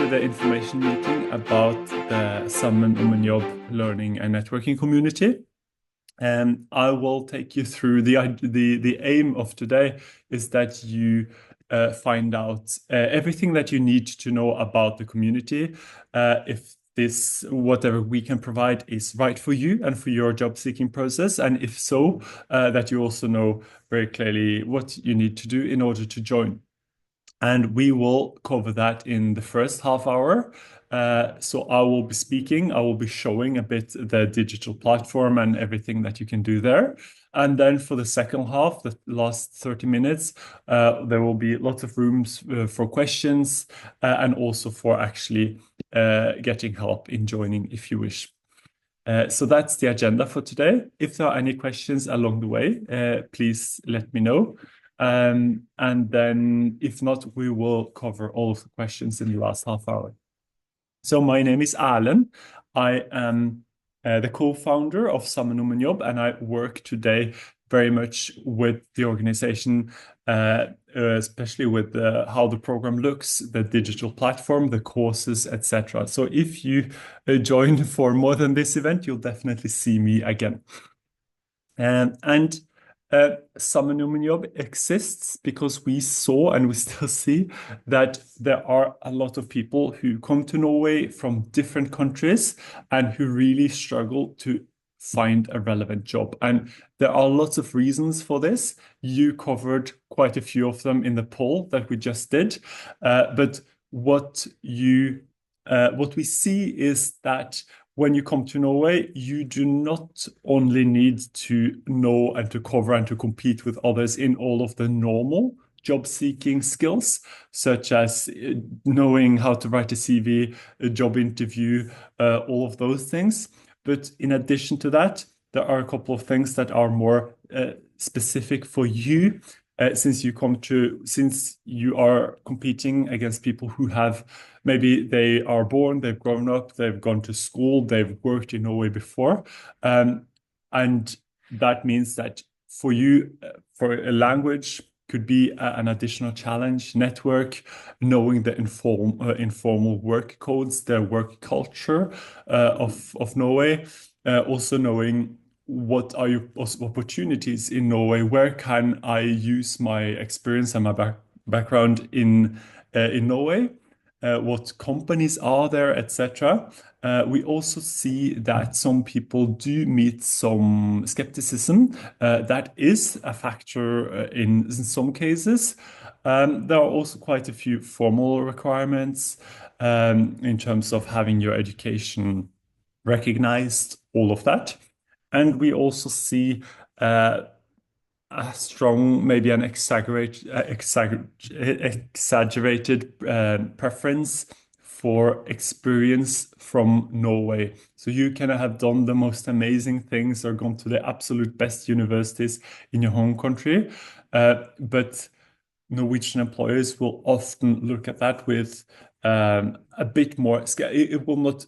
the information meeting about the Sammen om en jobb learning and networking community. And I will take you through the aim of today is that you find out everything that you need to know about the community, if this whatever we can provide is right for you and for your job seeking process, and if so, that you also know very clearly what you need to do in order to join. And we will cover that in the first half hour. So I will be speaking, I will be showing a bit the digital platform and everything that you can do there. And then for the second half, the last 30 minutes, there will be lots of rooms for questions and also for actually getting help in joining if you wish. So that's the agenda for today. If there are any questions along the way, please let me know. And then if not, we will cover all of the questions in the last half hour. So my name is Erlend. I am the co-founder of Sammen om en jobb, and I work today very much with the organization, especially with how the program looks, the digital platform, the courses, etc. So if you join for more than this event, you'll definitely see me again. And Sammen om en jobb exists because we saw and we still see that there are a lot of people who come to Norway from different countries and who really struggle to find a relevant job. And there are lots of reasons for this. You covered quite a few of them in the poll that we just did. But what we see is that when you come to Norway, you do not only need to know and to cover and to compete with others in all of the normal job seeking skills, such as knowing how to write a CV, a job interview, all of those things. But in addition to that, there are a couple of things that are more specific for you, since you are competing against people who have maybe they are born, they've grown up, they've gone to school, they've worked in Norway before, and that means that for you, for a language could be an additional challenge. Network, knowing the informal work codes, the work culture of Norway, also knowing what are your opportunities in Norway? Where can I use my experience and my background in Norway? What companies are there, etc. We also see that some people do meet some skepticism. That is a factor in some cases. There are also quite a few formal requirements in terms of having your education recognized, all of that. And we also see a strong, maybe an exaggerated preference for experience from Norway. So you can have done the most amazing things or gone to the absolute best universities in your home country, but Norwegian employers will often look at that with a bit more. It will not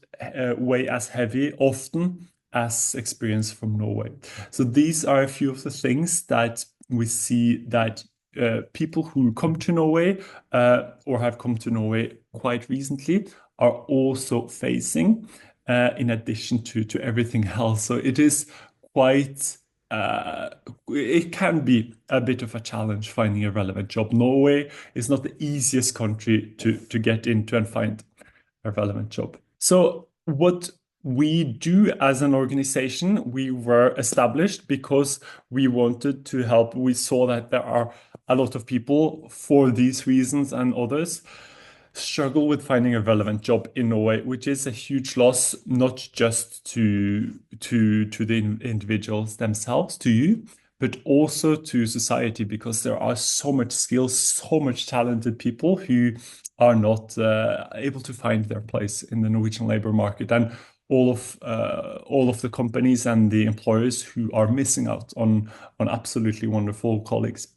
weigh as heavy often as experience from Norway. So these are a few of the things that we see that people who come to Norway or have come to Norway quite recently are also facing, in addition to everything else. So it is quite, it can be a bit of a challenge finding a relevant job. Norway is not the easiest country to get into and find a relevant job. So what we do as an organization, we were established because we wanted to help. We saw that there are a lot of people for these reasons and others struggle with finding a relevant job in Norway, which is a huge loss, not just to the individuals themselves, to you, but also to society, because there are so much skills, so much talented people who are not able to find their place in the Norwegian labor market, and all of the companies and the employers who are missing out on absolutely wonderful colleagues.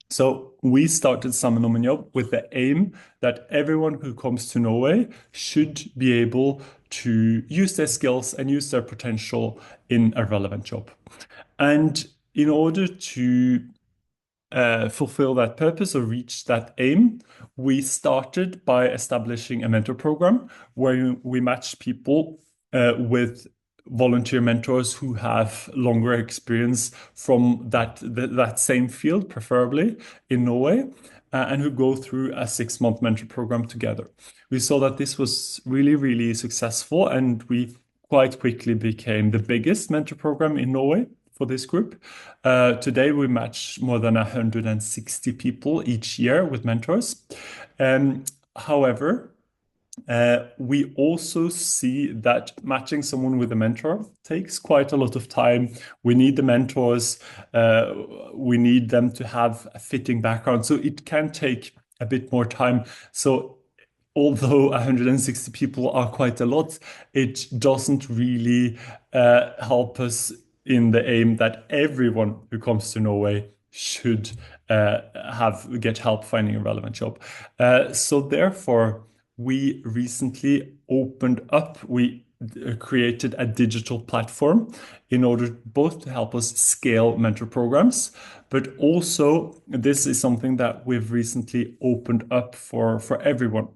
So we started Sammen om en jobb with the aim that everyone who comes to Norway should be able to use their skills and use their potential in a relevant job. And in order to fulfill that purpose or reach that aim, we started by establishing a mentor program where we match people with volunteer mentors who have longer experience from that same field, preferably in Norway, and who go through a 6-month mentor program together. We saw that this was really, really successful, and we quite quickly became the biggest mentor program in Norway for this group. Today, we match more than 160 people each year with mentors. However, we also see that matching someone with a mentor takes quite a lot of time. We need the mentors, we need them to have a fitting background, so it can take a bit more time. So although 160 people are quite a lot, it doesn't really help us in the aim that everyone who comes to Norway should get help finding a relevant job. So therefore, we recently opened up, we created a digital platform in order both to help us scale mentor programs, but also this is something that we've recently opened up for everyone.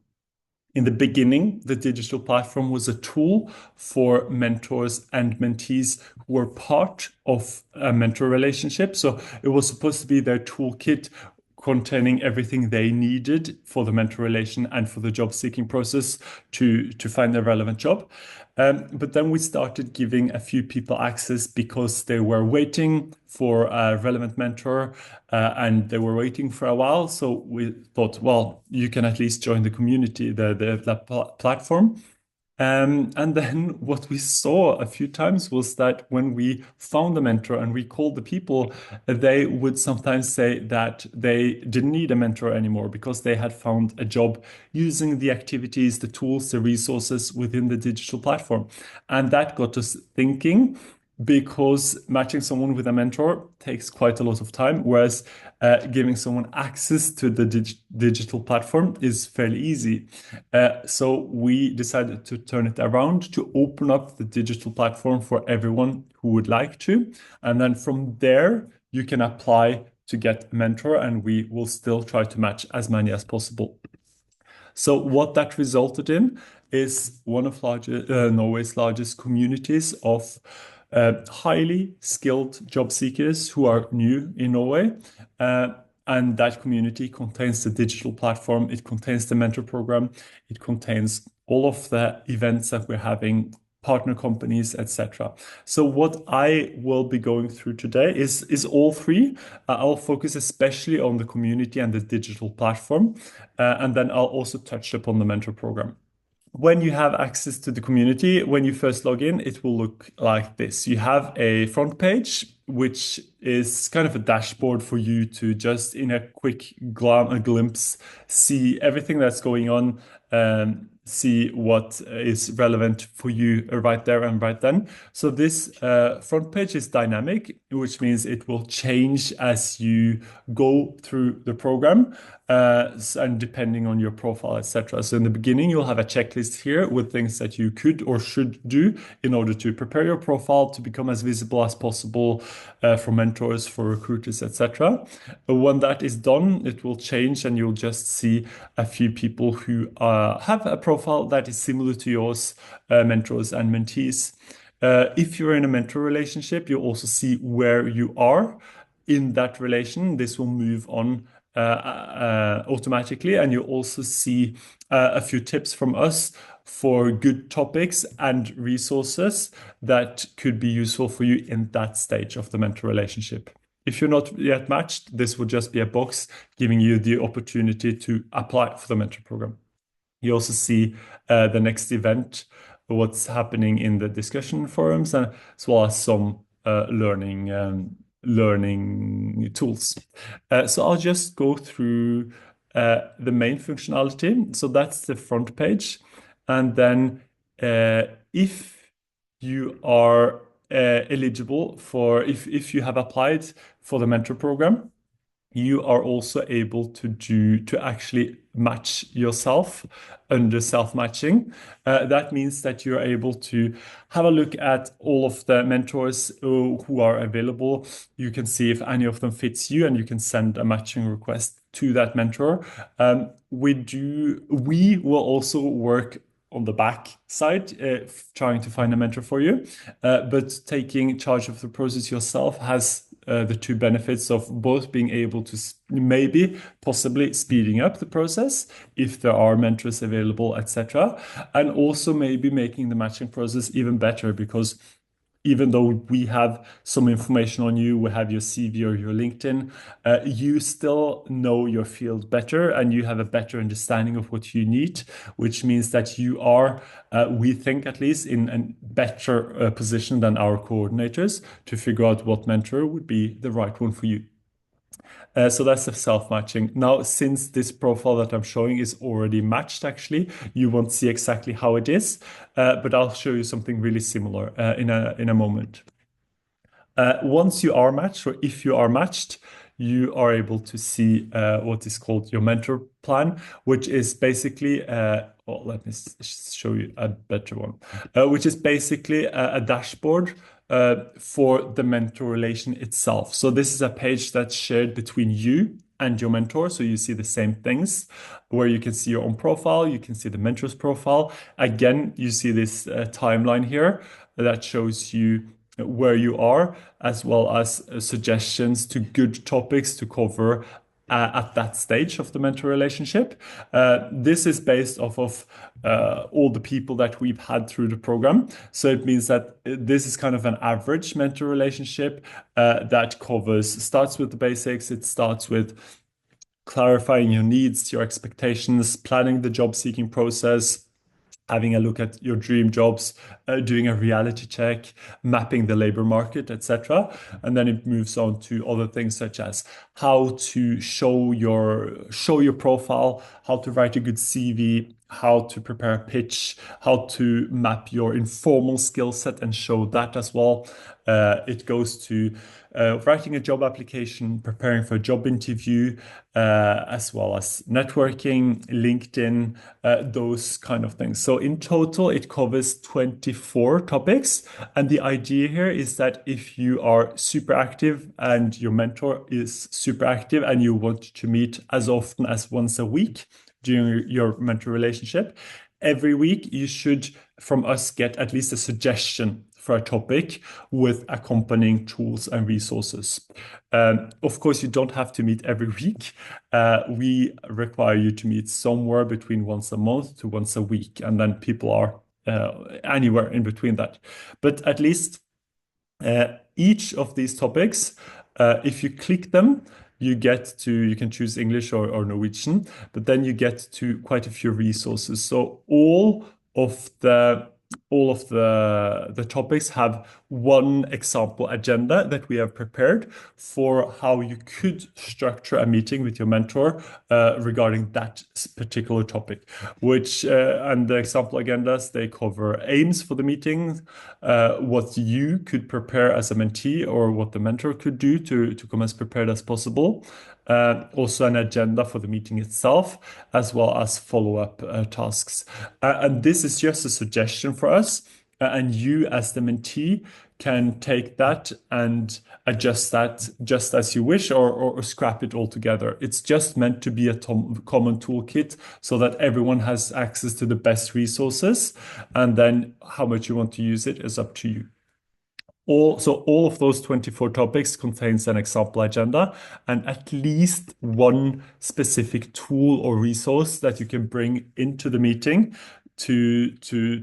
In the beginning, the digital platform was a tool for mentors and mentees who were part of a mentor relationship. So it was supposed to be their toolkit containing everything they needed for the mentor relation and for the job seeking process to find a relevant job. But then we started giving a few people access because they were waiting for a relevant mentor and they were waiting for a while. So we thought, well, you can at least join the community, the platform. And then what we saw a few times was that when we found a mentor and we called the people, they would sometimes say that they didn't need a mentor anymore because they had found a job using the activities, the tools, the resources within the digital platform. And that got us thinking, because matching someone with a mentor takes quite a lot of time, whereas giving someone access to the digital platform is fairly easy. So we decided to turn it around to open up the digital platform for everyone who would like to. And then from there, you can apply to get a mentor, and we will still try to match as many as possible. So what that resulted in is one of Norway's largest communities of highly skilled job seekers who are new in Norway. And that community contains the digital platform, it contains the mentor program, it contains all of the events that we're having, partner companies, etc. So what I will be going through today is all three. I'll focus especially on the community and the digital platform, and then I'll also touch upon the mentor program. When you have access to the community, when you first log in, it will look like this. You have a front page, which is kind of a dashboard for you to just in a quick glimpse see everything that's going on, see what is relevant for you right there and right then. So this front page is dynamic, which means it will change as you go through the program and depending on your profile, etc. So in the beginning, you'll have a checklist here with things that you could or should do in order to prepare your profile to become as visible as possible for mentors, for recruiters, etc. When that is done, it will change and you'll just see a few people who have a profile that is similar to yours, mentors and mentees. If you're in a mentor relationship, you'll also see where you are in that relation. This will move on automatically, and you also see a few tips from us for good topics and resources that could be useful for you in that stage of the mentor relationship. If you're not yet matched, this would just be a box giving you the opportunity to apply for the mentor program. You also see the next event, what's happening in the discussion forums, as well as some learning tools. So I'll just go through the main functionality. So that's the front page. And then if you are eligible for, if you have applied for the mentor program, you are also able to actually match yourself under self-matching. That means that you're able to have a look at all of the mentors who are available. You can see if any of them fits you, and you can send a matching request to that mentor. We will also work on the back side, trying to find a mentor for you. But taking charge of the process yourself has the two benefits of both being able to maybe possibly speeding up the process if there are mentors available, etc., and also maybe making the matching process even better, because even though we have some information on you, we have your CV or your LinkedIn, you still know your field better and you have a better understanding of what you need, which means that you are, we think at least, in a better position than our coordinators to figure out what mentor would be the right one for you. So that's the self-matching. Now, since this profile that I'm showing is already matched, actually, you won't see exactly how it is, but I'll show you something really similar in a moment. Once you are matched, or if you are matched, you are able to see what is called your mentor plan, which is basically, well, let me show you a better one, which is basically a dashboard for the mentor relation itself. So this is a page that's shared between you and your mentor. So you see the same things where you can see your own profile, you can see the mentor's profile. Again, you see this timeline here that shows you where you are, as well as suggestions to good topics to cover at that stage of the mentor relationship. This is based off of all the people that we've had through the program. So it means that this is kind of an average mentor relationship that starts with the basics. It starts with clarifying your needs, your expectations, planning the job seeking process, having a look at your dream jobs, doing a reality check, mapping the labor market, etc. And then it moves on to other things such as how to show your profile, how to write a good CV, how to prepare a pitch, how to map your informal skill set and show that as well. It goes to writing a job application, preparing for a job interview, as well as networking, LinkedIn, those kind of things. So in total, it covers 24 topics. And the idea here is that if you are super active and your mentor is super active and you want to meet as often as once a week during your mentor relationship, every week you should, from us, get at least a suggestion for a topic with accompanying tools and resources. Of course, you don't have to meet every week. We require you to meet somewhere between once a month to once a week, and then people are anywhere in between that. But at least each of these topics, if you click them, you can choose English or Norwegian, but then you get to quite a few resources. So of the all of the topics have one example agenda that we have prepared for how you could structure a meeting with your mentor regarding that particular topic, and the example agendas, they cover aims for the meeting, what you could prepare as a mentee or what the mentor could do to come as prepared as possible. Also an agenda for the meeting itself, as well as follow-up tasks. And this is just a suggestion for us. And you, as the mentee, can take that and adjust that just as you wish, or scrap it altogether. It's just meant to be a common toolkit so that everyone has access to the best resources. And then how much you want to use it is up to you. So all of those 24 topics contains an example agenda and at least one specific tool or resource that you can bring into the meeting to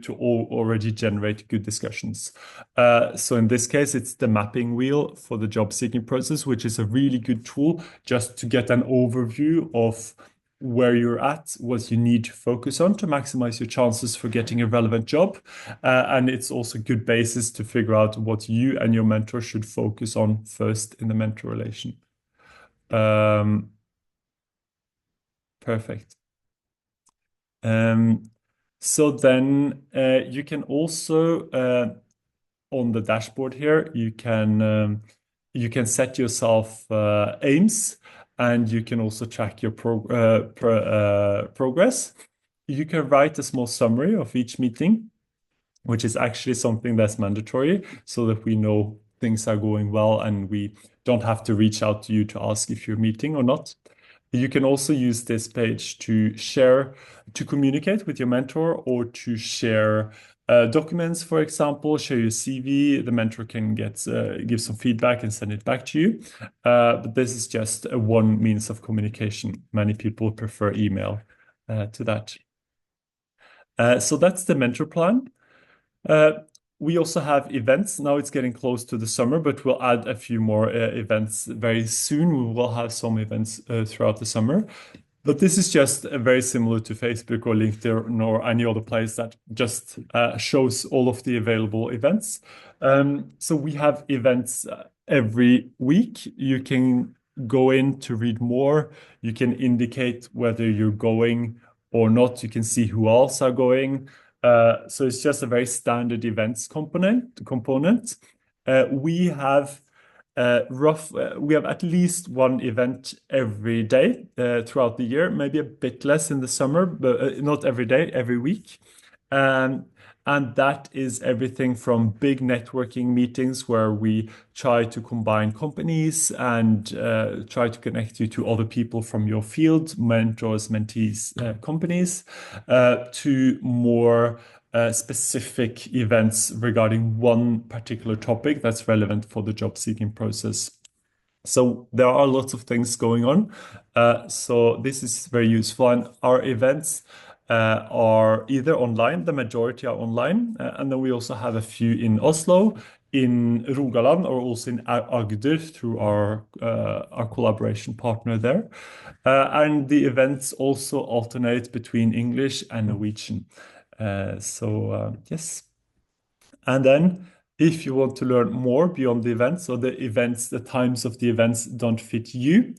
already generate good discussions. So in this case, it's the mapping wheel for the job seeking process, which is a really good tool just to get an overview of where you're at, what you need to focus on to maximize your chances for getting a relevant job. And it's also a good basis to figure out what you and your mentor should focus on first in the mentor relation. Perfect. So then you can also, on the dashboard here, you can set yourself aims. and you can also track your progress. You can write a small summary of each meeting, which is actually something that's mandatory so that we know things are going well and we don't have to reach out to you to ask if you're meeting or not. You can also use this page to share, to communicate with your mentor or to share documents, for example, share your CV. The mentor can give some feedback and send it back to you. But this is just one means of communication. Many people prefer email to that. So that's the mentor plan. We also have events. Now it's getting close to the summer, but we'll add a few more events very soon. We will have some events throughout the summer. But this is just very similar to Facebook or LinkedIn or any other place that just shows all of the available events. So we have events every week. You can go in to read more. You can indicate whether you're going or not. You can see who else are going. So it's just a very standard events component. We have we have at least one event every day throughout the year, maybe a bit less in the summer, but not every day, every week. And that is everything from big networking meetings where we try to combine companies and try to connect you to other people from your field, mentors, mentees, companies, to more specific events regarding one particular topic that's relevant for the job seeking process. So there are lots of things going on. So this is very useful. And our events are either online, the majority are online, and then we also have a few in Oslo, in Rogaland, or also in Agder through our collaboration partner there. And the events also alternate between English and Norwegian. Yes. And then if you want to learn more beyond the events or the events, the times of the events don't fit you,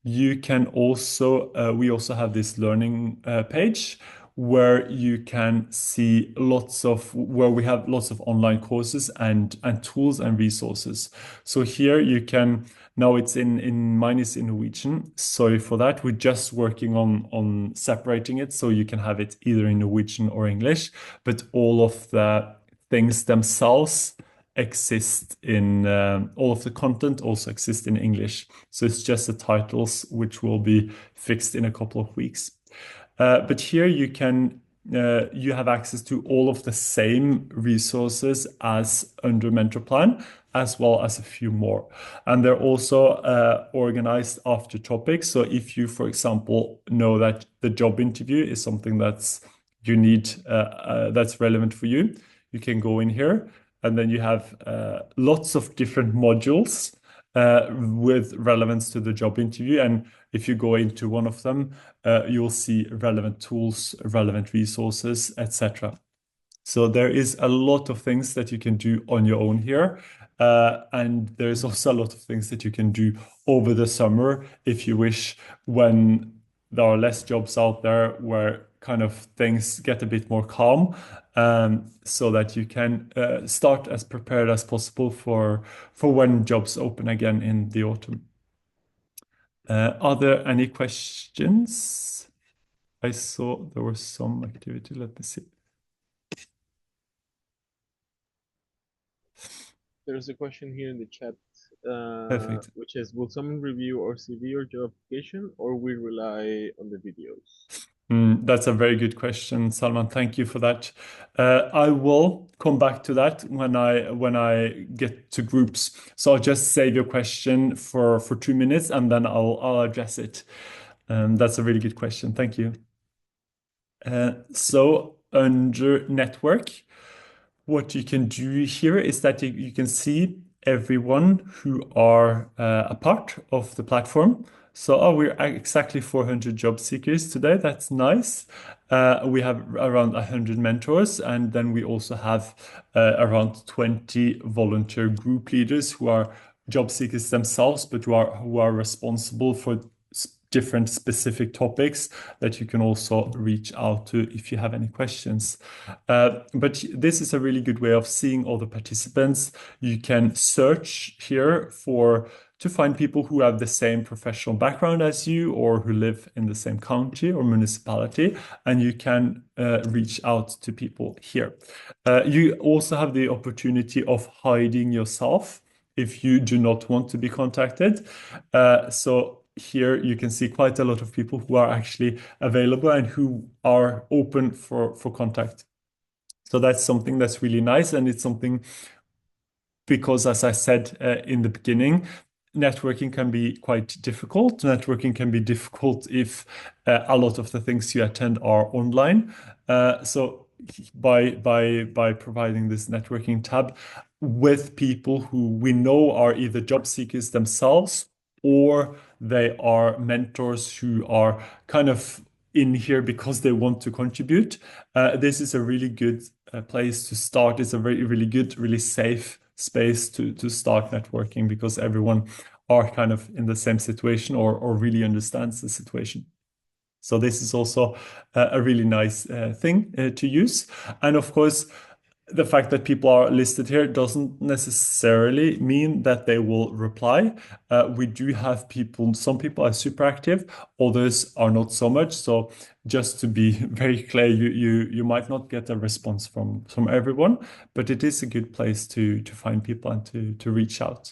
you can also, we also have this learning page where you can see where we have lots of online courses and tools and resources. So here you can, now it's mine is in Norwegian. Sorry for that. We're just working on separating it so you can have it either in Norwegian or English, but all of the things themselves exist in all of the content also exists in English. So it's just the titles which will be fixed in a couple of weeks. But here you have access to all of the same resources as under Mentor Plan, as well as a few more. And they're also organized after topics. So if you, for example, know that the job interview is something that's relevant for you, you can go in here, and then you have lots of different modules with relevance to the job interview. And if you go into one of them, you'll see relevant tools, relevant resources, etc. So there is a lot of things that you can do on your own here. And there's also a lot of things that you can do over the summer if you wish, when there are less jobs out there, where kind of things get a bit more calm, so that you can start as prepared as possible for when jobs open again in the autumn. Are there any questions? I saw there was some activity. Let me see. There's a question here in the chat, Perfect. which is, will someone review our CV or job application, or we rely on the videos? That's a very good question, Salman. Thank you for that. I will come back to that when I get to groups. So I'll just save your question for 2 minutes and then I'll address it. That's a really good question. Thank you. So under network, what you can do here is that you can see everyone who are a part of the platform. So we're exactly 400 job seekers today. That's nice. We have around 100 mentors, and then we also have around 20 volunteer group leaders who are job seekers themselves, but who are responsible for different specific topics that you can also reach out to if you have any questions. But this is a really good way of seeing all the participants. You can search here for to find people who have the same professional background as you or who live in the same county or municipality, and you can reach out to people here. You also have the opportunity of hiding yourself if you do not want to be contacted. So here you can see quite a lot of people who are actually available and who are open for contact. So that's something that's really nice, and it's something because, as I said in the beginning, networking can be quite difficult. Networking can be difficult if a lot of the things you attend are online. So by providing this networking tab with people who we know are either job seekers themselves or they are mentors who are kind of in here because they want to contribute. This is a really good place to start. It's a very, really good, really safe space to start networking because everyone are kind of in the same situation or really understands the situation. So this is also a really nice thing to use. And of course, the fact that people are listed here doesn't necessarily mean that they will reply. We do have people, some people are super active, others are not so much. So just to be very clear, you might not get a response from everyone, but it is a good place to find people and to reach out.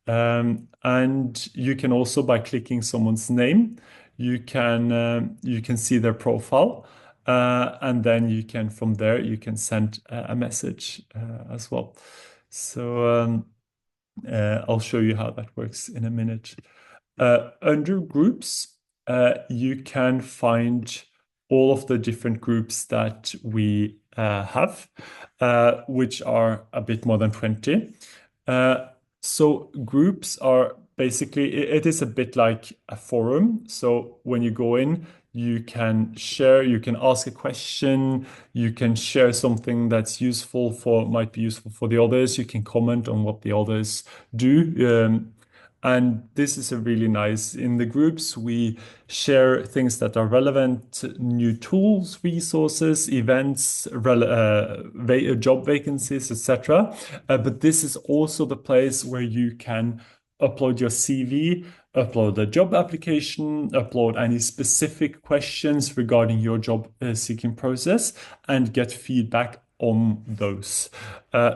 And you can also, by clicking someone's name, you can see their profile. And then you can, from there, you can send a message as well. So I'll show you how that works in a minute. Under groups, you can find all of the different groups that we have, which are a bit more than 20. So groups are basically, it is a bit like a forum. So when you go in, you can share, you can ask a question, you can share something that's might be useful for the others. You can comment on what the others do. And this is a really nice, in the groups, we share things that are relevant, new tools, resources, events, job vacancies, etc. But this is also the place where you can upload your CV, upload a job application, upload any specific questions regarding your job seeking process, and get feedback on those.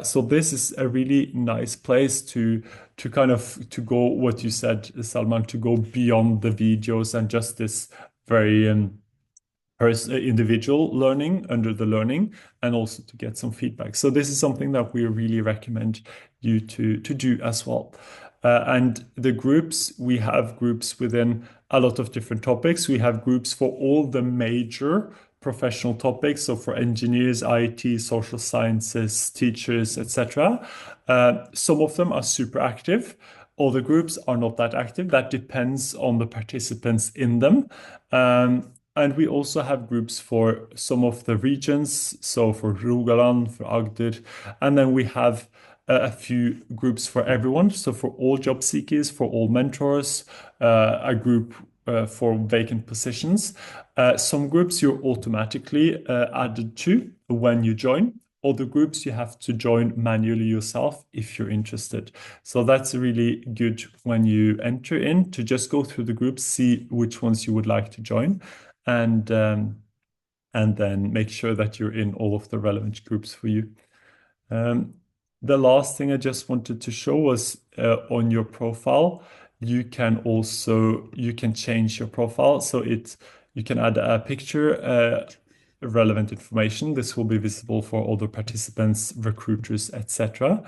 So this is a really nice place to kind of to go what you said, Salman, to go beyond the videos and just this very individual learning under the learning, and also to get some feedback. So this is something that we really recommend you to do as well. And the groups, we have groups within a lot of different topics. We have groups for all the major professional topics. So for engineers, IT, social sciences, teachers, etc. Some of them are super active. Other groups are not that active. That depends on the participants in them. And we also have groups for some of the regions, so for Rogaland, for Agder, and then we have a few groups for everyone. So for all job seekers, for all mentors, a group for vacant positions. Some groups you're automatically added to when you join. Other groups you have to join manually yourself if you're interested. So that's really good when you enter in to just go through the groups, see which ones you would like to join, and then make sure that you're in all of the relevant groups for you. The last thing I just wanted to show was on your profile, you can change your profile. So you can add a picture, relevant information. This will be visible for other participants, recruiters, etc.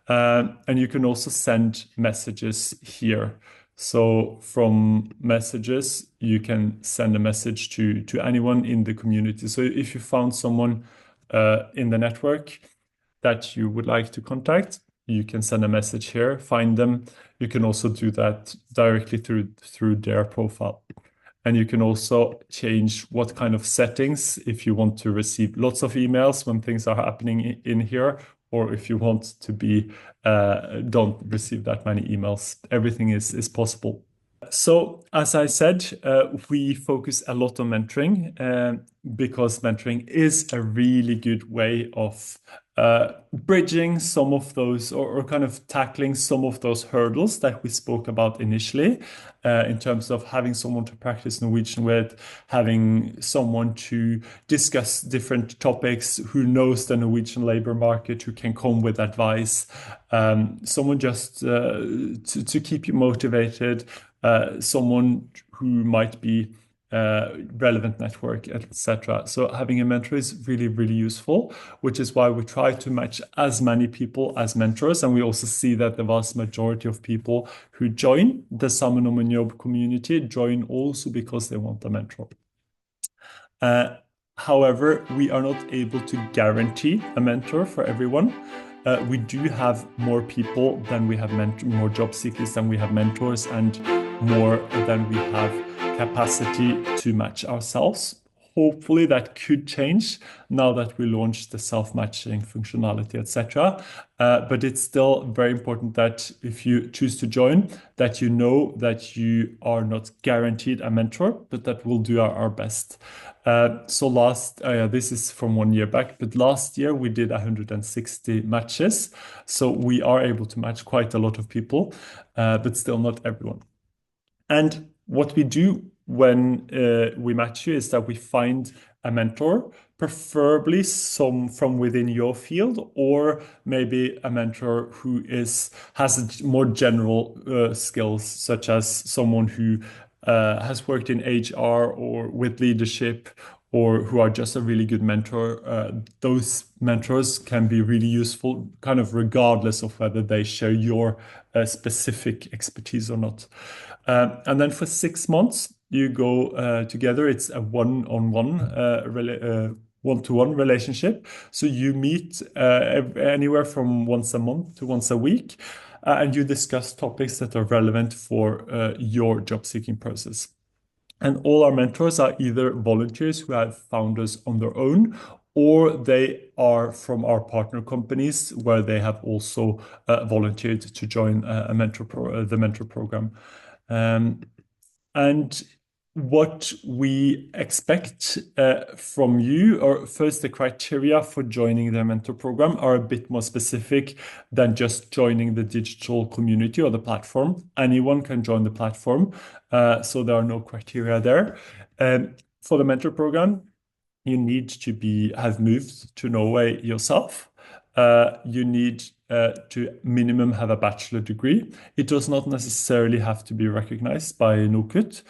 And you can also send messages here. So from messages, you can send a message to anyone in the community. So if you found someone in the network that you would like to contact, you can send a message here, find them. You can also do that directly through their profile. And you can also change what kind of settings, if you want to receive lots of emails when things are happening in here, or if you want to don't receive that many emails. Everything is possible. So, as I said, we focus a lot on mentoring because mentoring is a really good way of bridging some of those or kind of tackling some of those hurdles that we spoke about initially, in terms of having someone to practice Norwegian with, having someone to discuss different topics, who knows the Norwegian labor market, who can come with advice, someone just to keep you motivated, someone who might be relevant network, etc. So having a mentor is really, really useful, which is why we try to match as many people as mentors. And we also see that the vast majority of people who join the Sammen om en jobb community join also because they want a mentor. However, we are not able to guarantee a mentor for everyone. We do have more people than we have more job seekers than we have mentors, and more than we have capacity to match ourselves. Hopefully that could change now that we launched the self-matching functionality, etc. But it's still very important that if you choose to join, that you know that you are not guaranteed a mentor, but that we'll do our best. This is from 1 year back, but last year we did 160 matches. So we are able to match quite a lot of people, but still not everyone. And what we do when we match you is that we find a mentor, preferably some from within your field, or maybe a mentor who has more general skills, such as someone who has worked in HR or with leadership, or who are just a really good mentor. Those mentors can be really useful, kind of regardless of whether they share your specific expertise or not. And then for 6 months, you go together. It's a one-to-one relationship. So you meet anywhere from once a month to once a week, and you discuss topics that are relevant for your job seeking process. And all our mentors are either volunteers who have found us on their own, or they are from our partner companies where they have also volunteered to join the mentor program. And what we expect from you, or first, the criteria for joining the mentor program are a bit more specific than just joining the digital community or the platform. Anyone can join the platform, so there are no criteria there. For the mentor program, you need to have moved to Norway yourself. You need to minimum have a bachelor degree. It does not necessarily have to be recognized by NOKUT.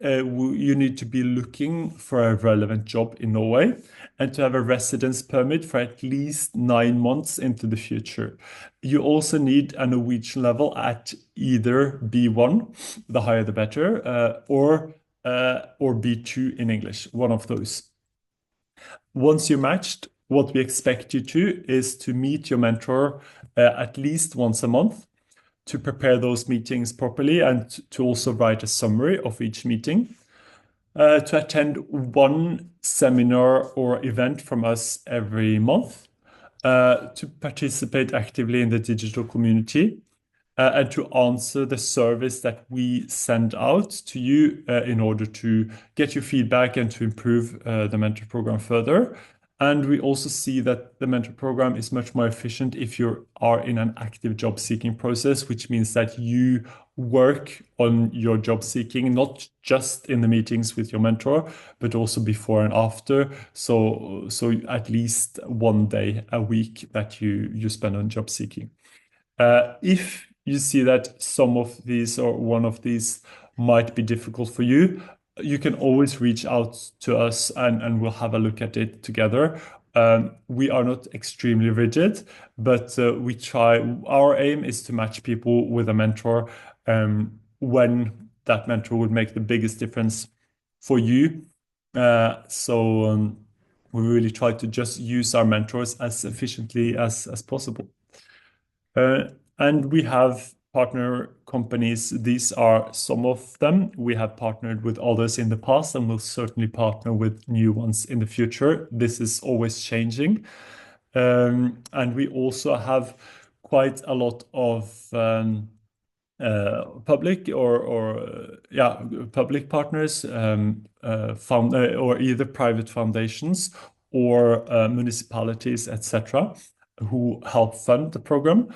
You need to be looking for a relevant job in Norway, and to have a residence permit for at least 9 months into the future. You also need a Norwegian level at either B1, the higher the better, or B2 in English, one of those. Once you're matched, what we expect you to is to meet your mentor at least once a month, to prepare those meetings properly, and to also write a summary of each meeting, to attend one seminar or event from us every month, to participate actively in the digital community, and to answer the service that we send out to you in order to get your feedback and to improve the mentor program further. And we also see that the mentor program is much more efficient if you are in an active job seeking process, which means that you work on your job seeking, not just in the meetings with your mentor, but also before and after. So at least 1 day a week that you spend on job seeking. If you see that some of these or one of these might be difficult for you, you can always reach out to us, and we'll have a look at it together. We are not extremely rigid, but we try. Our aim is to match people with a mentor when that mentor would make the biggest difference for you. We really try to just use our mentors as efficiently as possible. And we have partner companies. These are some of them. We have partnered with others in the past, and will certainly partner with new ones in the future. This is always changing. And we also have quite a lot of public public partners, or either private foundations or municipalities, etc., who help fund the program.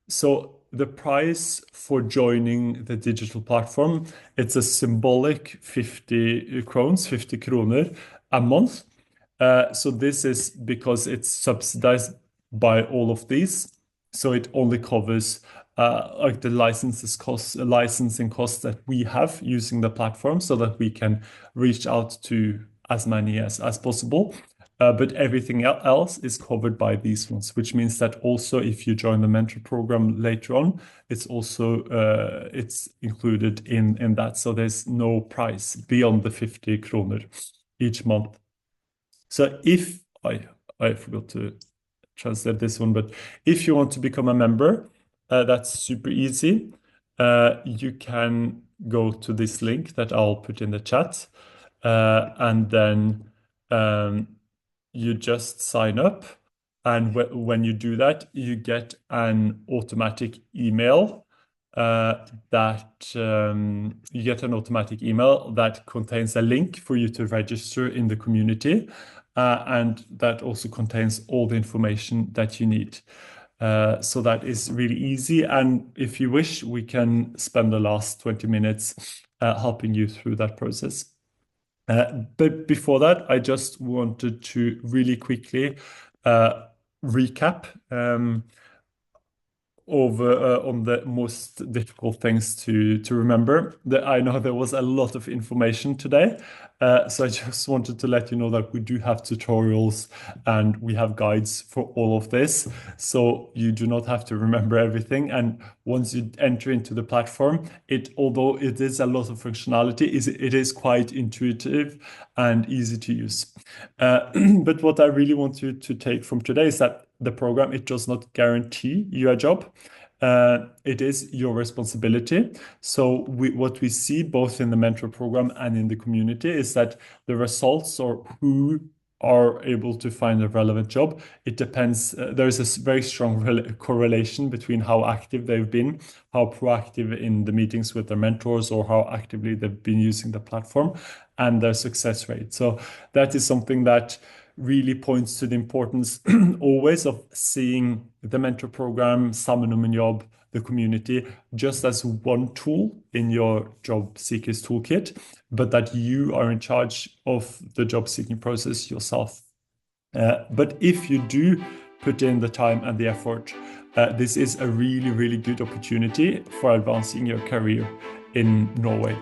So the price for joining the digital platform, it's a symbolic 50 krones, 50 kroner a month. So this is because it's subsidized by all of these. So it only covers like the licensing costs that we have using the platform, so that we can reach out to as many as possible. But everything else is covered by these ones, which means that also if you join the mentor program later on, it's also it's included in that. So there's no price beyond the 50 kroner each month. So if I forgot to translate this one, but if you want to become a member, that's super easy. You can go to this link that I'll put in the chat, and then you just sign up. And when you do that, you get an automatic email that contains a link for you to register in the community, and that also contains all the information that you need. So that is really easy. And if you wish, we can spend the last 20 minutes helping you through that process. But before that, I just wanted to really quickly recap on the most difficult things to remember. I know there was a lot of information today, so I just wanted to let you know that we do have tutorials and we have guides for all of this, so you do not have to remember everything. And once you enter into the platform, although it is a lot of functionality, it is quite intuitive and easy to use. But what I really want you to take from today is that the program, it does not guarantee you a job. It is your responsibility. So what we see both in the mentor program and in the community is that the results, or who are able to find a relevant job, it depends. There's a very strong correlation between how active they've been, how proactive in the meetings with their mentors, or how actively they've been using the platform, and their success rate. So that is something that really points to the importance always of seeing the mentor program, Sammen om en jobb, the community, just as one tool in your job seekers toolkit, but that you are in charge of the job seeking process yourself. But if you do put in the time and the effort, this is a really, really good opportunity for advancing your career in Norway.